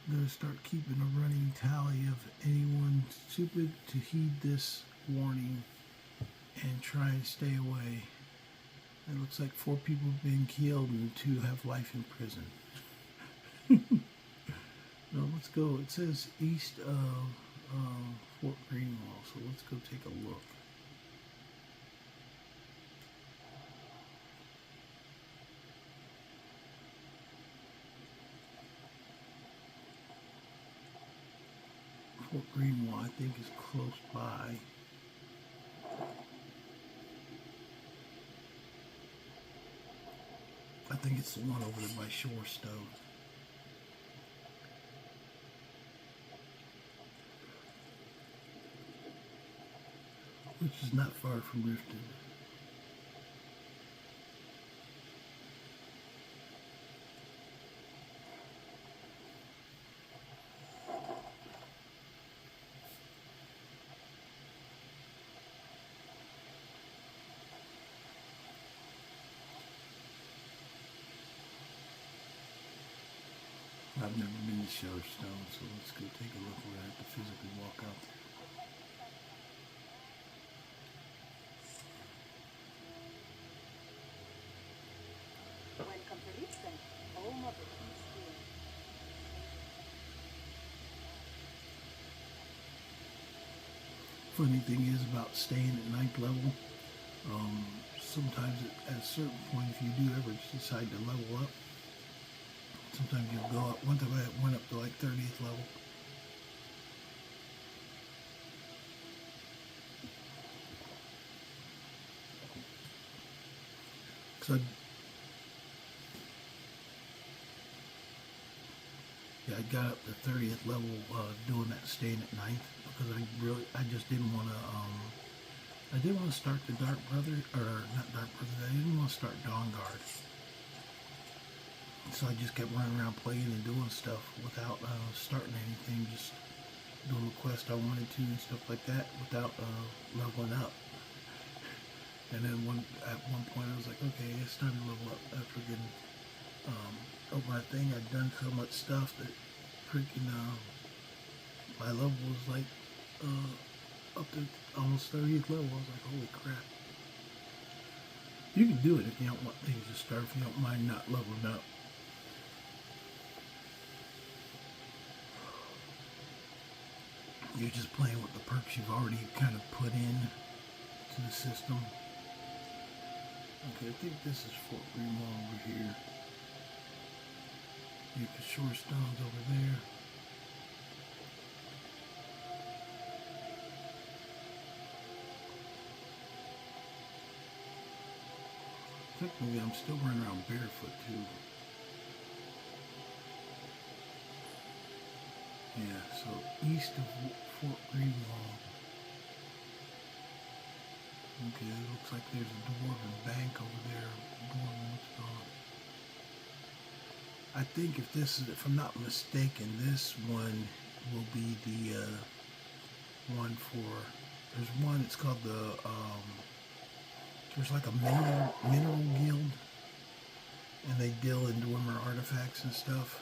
I'm going to start keeping a running tally of anyone stupid to heed this warning and try and stay away. It looks like 4 people have been killed and 2 have life in prison. So let's go. It says east of Fort Greenwall, so let's go take a look. Fort Greenwall, I think, is close by. I think it's the one over there by Shorestone. Which is not far from Riften. I've never been to Shorestone, so let's go take a look. We're going to have to physically walk out there. Welcome to Riften, home of the Thieves Guild. Funny thing is about staying at 9th level, sometimes at a certain point, if you do ever decide to level up, sometimes you'll go up. One time I went up to like 30th level. So I got up to 30th level doing that, staying at 9th, because I just didn't want to, I didn't want to start the Dark Brother, or not Dark Brother, I didn't want to start Dawn Guard. So I just kept running around playing and doing stuff without starting anything, just doing the quest I wanted to and stuff like that without leveling up. And then at one point I was like, okay, it's time to level up after getting over my thing. I'd done so much stuff that freaking my level was like up to almost 30th level. I was like, holy crap. You can do it if you don't want things to start, if you don't mind not leveling up. You're just playing with the perks you've already kind of put in to the system. Okay, I think this is Fort Greenwall over here. Yeah, because Shorestone's over there. Technically, I'm still running around barefoot too. Yeah, so east of Fort Greenwall. Okay, it looks like there's a dwarven bank over there. Dwarven, what's going on? I think if I'm not mistaken, this one will be the one for. There's one. It's called the. There's like a mineral guild, and they deal in dwarven artifacts and stuff.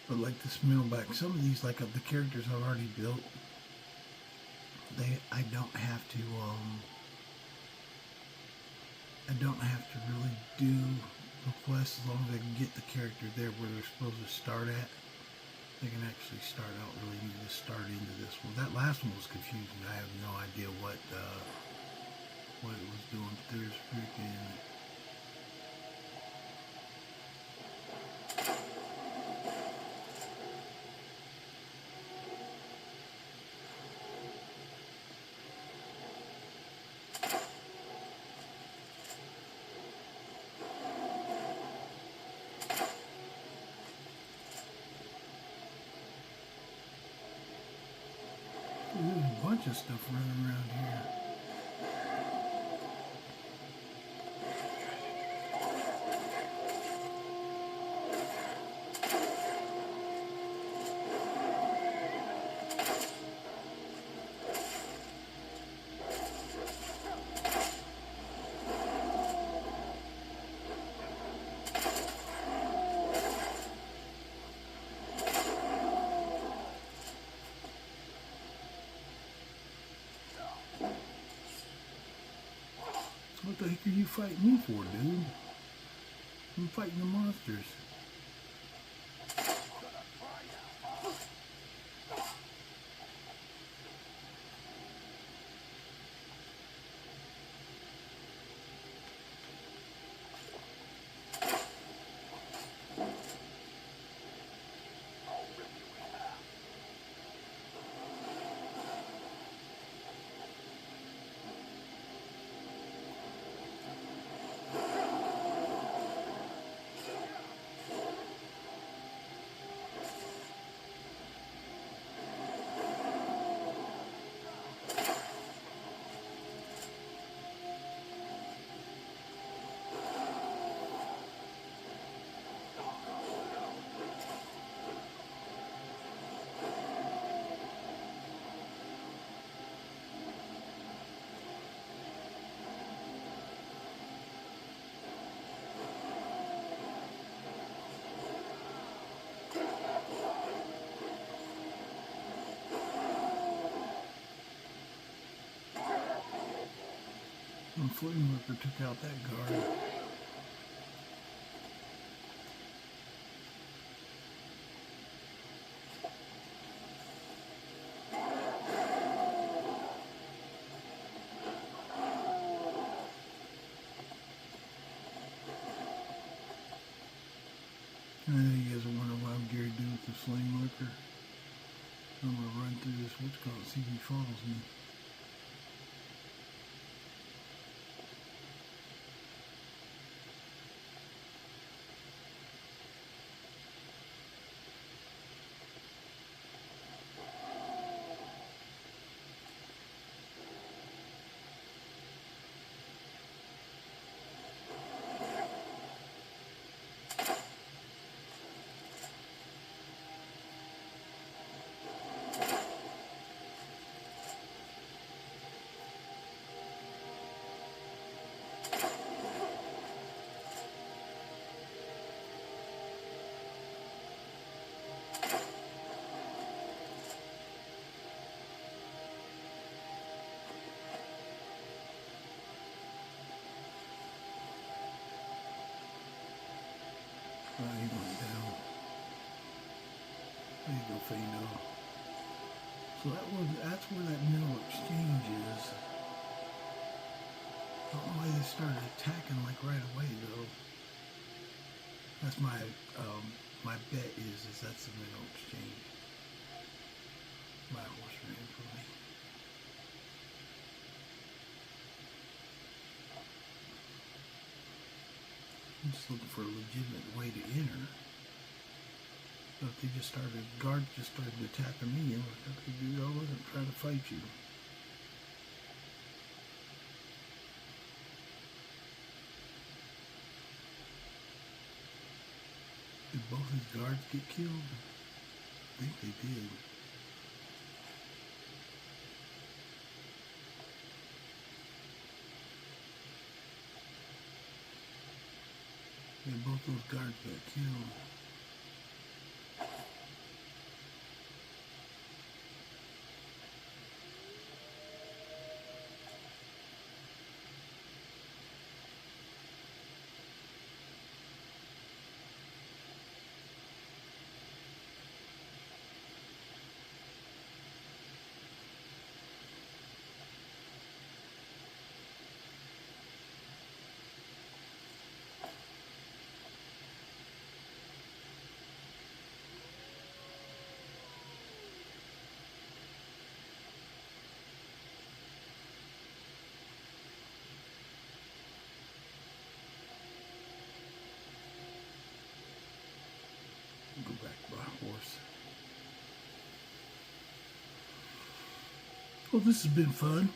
But like this Millback, some of these, like of the characters I've already built, I don't have to really do the quest as long as I can get the character there where they're supposed to start at. they can actually start out really need to start into this one. That last one was confusing. I have no idea what it was doing. There's freaking there's a bunch of stuff running around here. What the heck are you fighting me for, dude? I'm fighting the monsters. And Flame Worker took out that guard. I know you guys are wondering what I'm Gary doing with the Flame Worker. I'm gonna run through this what's called, see if he follows me. He went down. There you go, Fado. So that's where that middle exchange is. I don't know why they started attacking like right away though. That's my my bet is that's the middle exchange. My horse ran for me. I'm just looking for a legitimate way to enter. But if they just started, guards just started attacking me, and okay, dude, I wasn't trying to fight you. Did both his guards get killed? I think they did. Yeah, both those guards got killed. Well, this has been fun.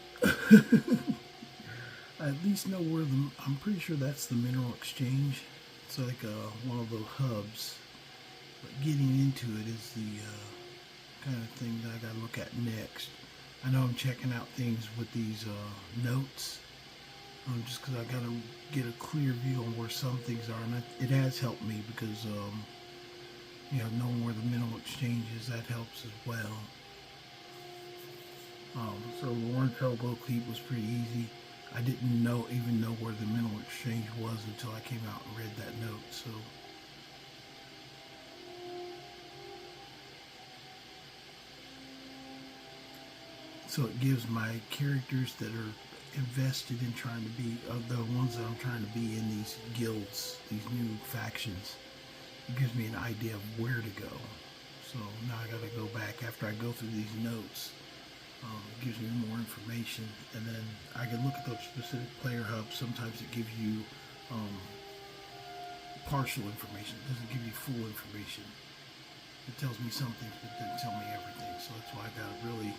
I at least know where I'm pretty sure that's the mineral exchange. It's like one of those hubs. But getting into it is the kind of thing that I gotta look at next. I know I'm checking out things with these notes, just because I gotta get a clear view on where some things are, and it has helped me because knowing where the mineral exchange is, that helps as well. So the North-Jerall bow cleat was pretty easy. I didn't even know where the mineral exchange was until I came out and read that note. So it gives my characters that are invested in trying to be the ones that I'm trying to be in these guilds, these new factions. It gives me an idea of where to go. So now I got to go back after I go through these notes. It gives me more information, and then I can look at those specific player hubs. Sometimes it gives you partial information. It doesn't give you full information. It tells me some things, but it doesn't tell me everything. So that's why I got to really,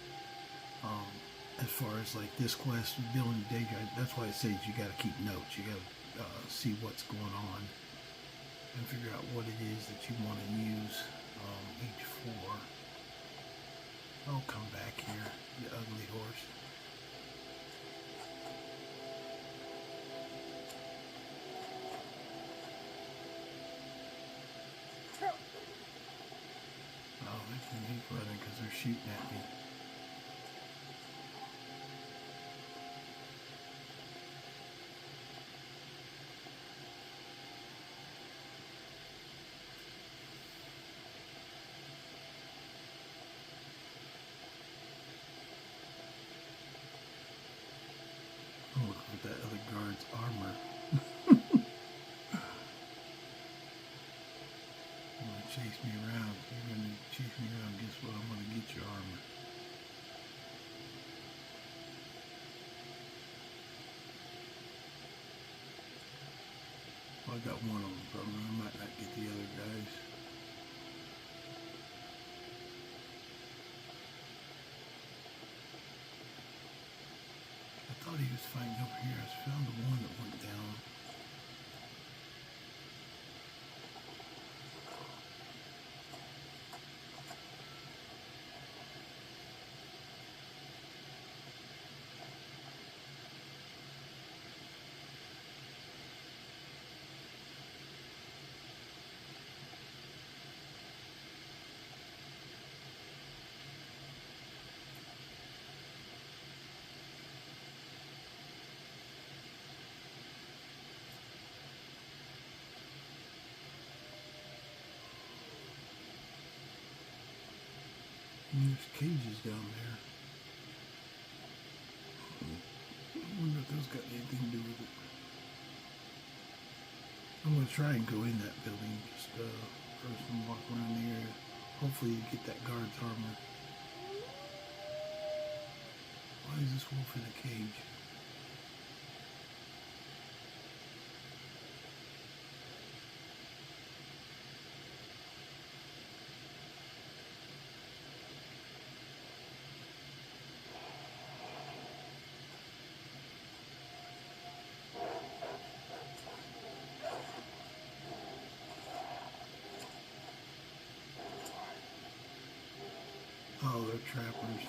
as far as like this quest, building Daedra, that's why it says you got to keep notes. You got to see what's going on and figure out what it is that you want to use each for. Oh, come back here, you ugly horse. Oh, they can keep running because they're shooting at me. Oh, look at that other guard's armor. You're gonna chase me around. You're gonna chase me around. Guess what? I'm gonna get your armor. Well, I got one of them, probably. I might not get the other guys. I thought he was fighting over here. I found the one that went down. And there's cages down there. I wonder if those got anything to do with it. I'm going to try and go in that building just first and walk around the area. Hopefully you get that guard's armor. Why is this wolf in a cage? Oh, they're trappers.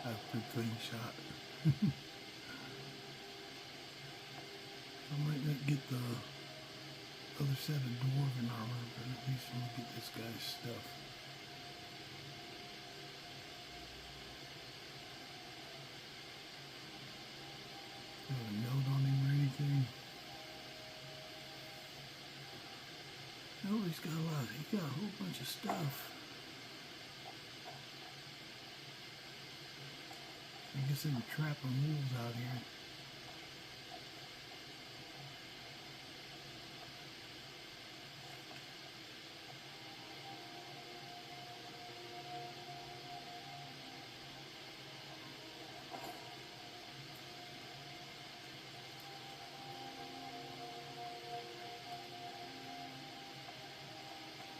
That's a pretty clean shot. I might not get the other set of dwarven armor, but at least I'm gonna get this guy's stuff. Got a note on him or anything? No, he's got a whole bunch of stuff. said you're trapping wolves out here.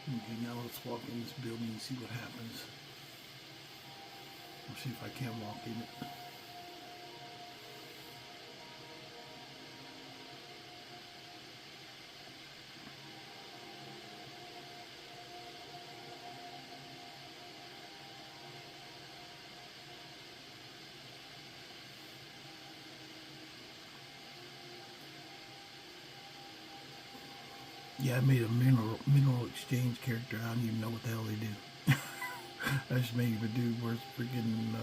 Okay, now let's walk in this building and see what happens. We'll see if I can walk in it. Yeah, I made a mineral exchange character. I don't even know what the hell they do. I just made him a dude where it's freaking,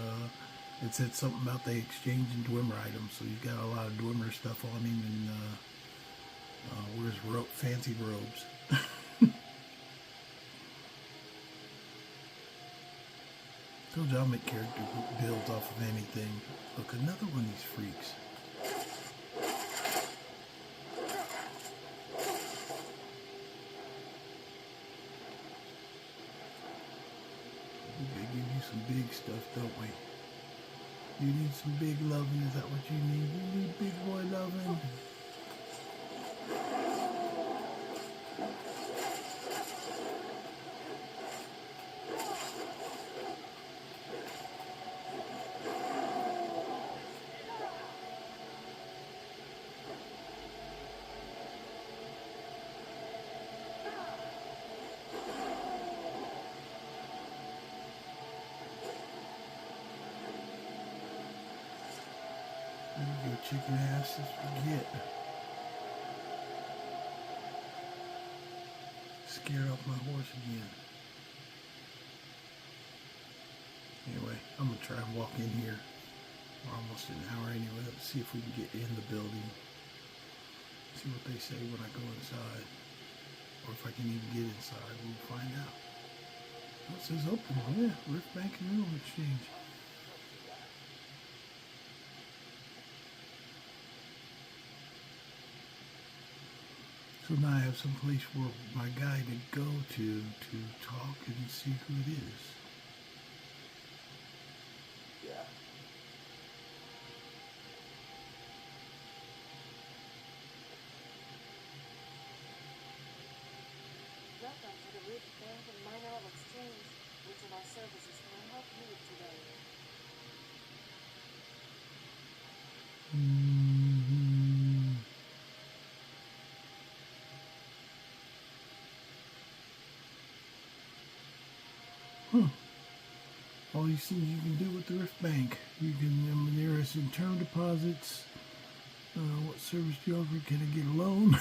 it said something about they exchange in Dwemer items, so he's got a lot of Dwemer stuff on him and wears fancy robes. Told you I'll make character builds off of anything. Look, another one of these freaks. We give you some big stuff, don't we? You need some big loving, is that what you need? You need big boy loving. There you go, chicken asses, forget. Scared off my horse again. Anyway, I'm gonna try and walk in here. We're almost an hour anyway. Let's see if we can get in the building. See what they say when I go inside. Or if I can even get inside, we'll find out. Oh, it says open, yeah, Rift Bank and Mineral Exchange. So now I have some place for my guy to go to talk and see who it is. Yeah. Welcome to the Rift Bank and Mineral Exchange. Which of our services can I help you with today? All these things you can do with the Rift Bank. You can, there are some term deposits. What service do you offer? Can I get a loan?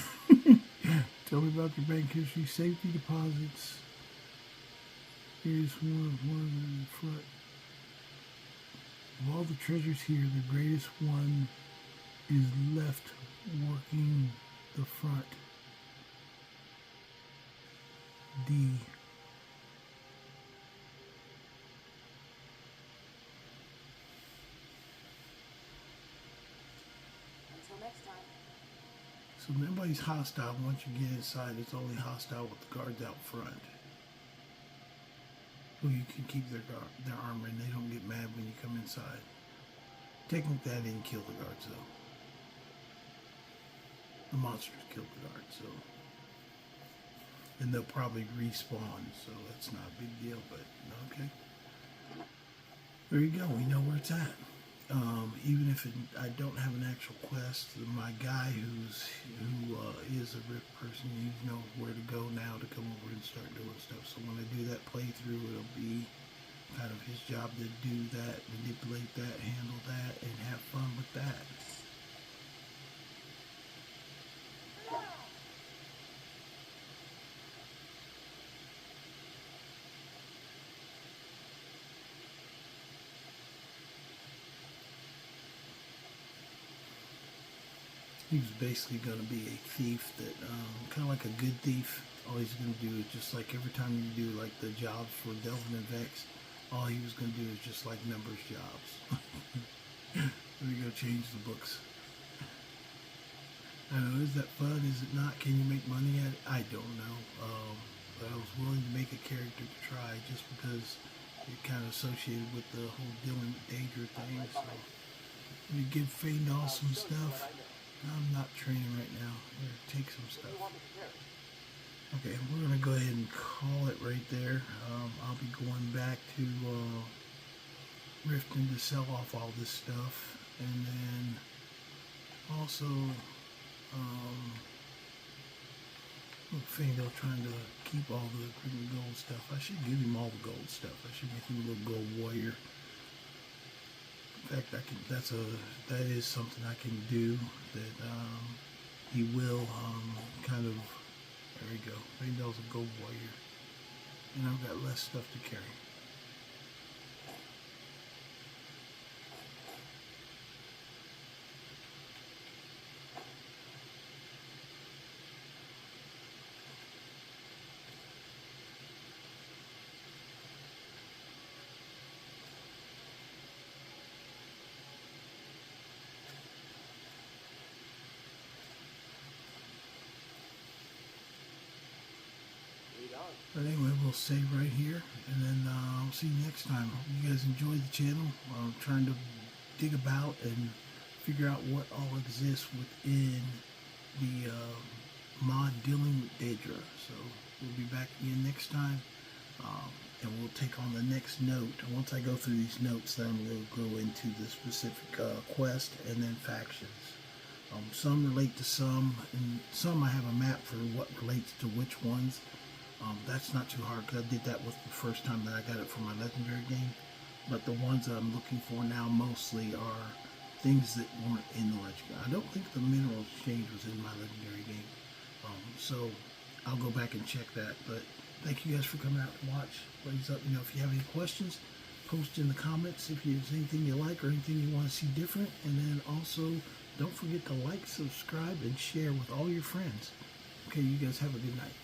Tell me about your bank history. Safety deposits. Here's one in the front. Of all the treasures here, the greatest one is left working the front. D. Until next time. So nobody's hostile once you get inside. It's only hostile with the guards out front. Who you can keep their armor and they don't get mad when you come inside. Technically, I didn't kill the guards though. The monsters killed the guards, so. And they'll probably respawn, so that's not a big deal, but okay. There you go, we know where it's at. Even if I don't have an actual quest, my guy who is a Rift person, he knows where to go now to come over and start doing stuff. So when I do that playthrough, it'll be kind of his job to do that, manipulate that, handle that, and have fun with that. He was basically going to be a thief that, kind of like a good thief. All he's going to do is just like every time you do like the jobs for Delvin and Vex, all he was going to do is just like numbers jobs. Let me go change the books. I don't know, is that fun? Is it not? Can you make money at it? I don't know. But I was willing to make a character to try just because it kind of associated with the whole dealing with Daedra thing. So we give Fellglow some stuff. I'm not training right now. I'm going to take some stuff. Okay, we're going to go ahead and call it right there. I'll be going back to Riften to sell off all this stuff. And then also, Fellglow trying to keep all the green gold stuff. I should give him all the gold stuff. I should make him a little gold warrior. In fact, that is something I can do. That he will kind of. There we go. Fellglow's a gold warrior, and I've got less stuff to carry. But anyway, we'll save right here, and then I'll see you next time. Hope you guys enjoy the channel. I'm trying to dig about and figure out what all exists within the mod dealing with Daedra. So we'll be back again next time, and we'll take on the next note. And once I go through these notes, then we'll go into the specific quest and then factions. Some relate to some, and some I have a map for what relates to which ones. That's not too hard because I did that with the first time that I got it for my legendary game. But the ones that I'm looking for now mostly are things that weren't in the legendary. I don't think the mineral exchange was in my legendary game. So I'll go back and check that. But thank you guys for coming out to watch. Please let me know if you have any questions. Post in the comments if there's anything you like or anything you want to see different. And then also don't forget to like, subscribe, and share with all your friends. Okay, you guys have a good night.